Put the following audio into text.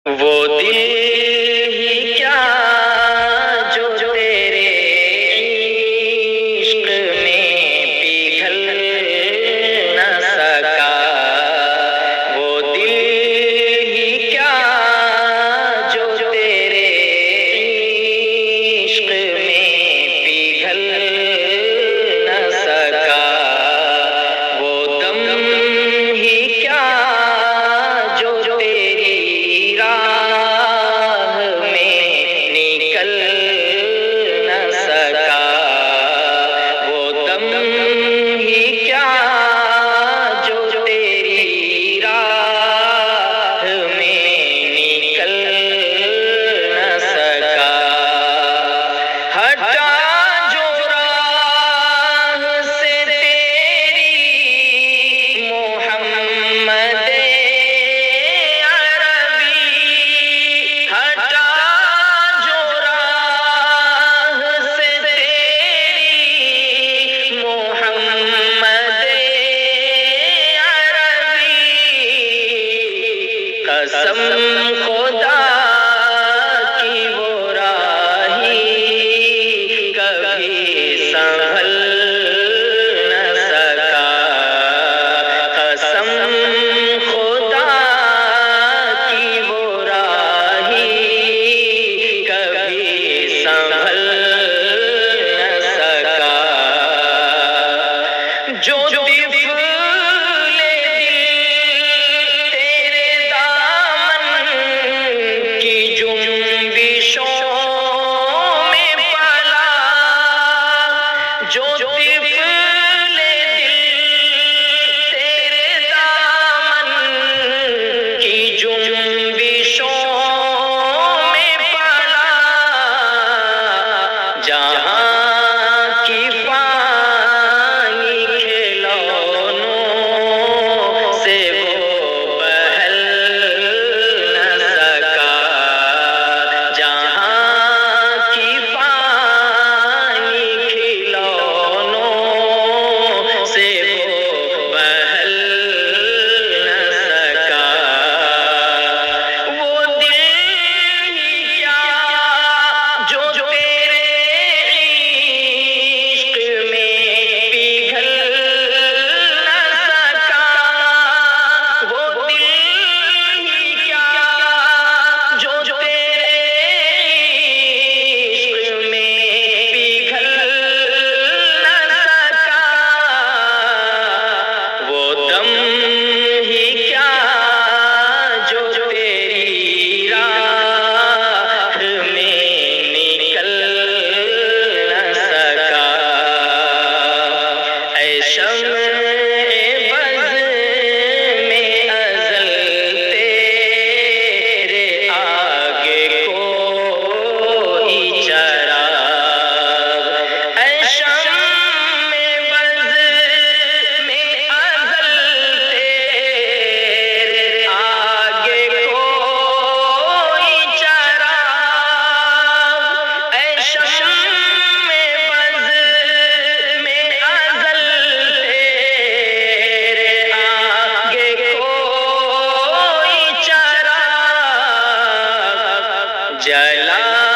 وہ دل ہی کیا جو تیرے عشق میں پگھل نہ سکا، وہ دل ہی کیا جو تیرے عشق میں پگھل نہ سکا، وہ دم ہی کیا جو تیری راہ میں نکل نہ سکا، وہ دم ہی کیا جو تیری راہ میں نکل نہ سکا، ہٹا جو راہ سے تیری محمد قسم خدا کی وہ راہی کبھی سنبھل نہ سکا، قسم خدا کی وہ راہی کبھی سنبھل نہ سکا، جو جو طفل دل تیرے دامن کی جنبشوں میں پلا، جہاں کی فانی کھلونوں سے وہ بہل نہ سکا، جہاں کی جلا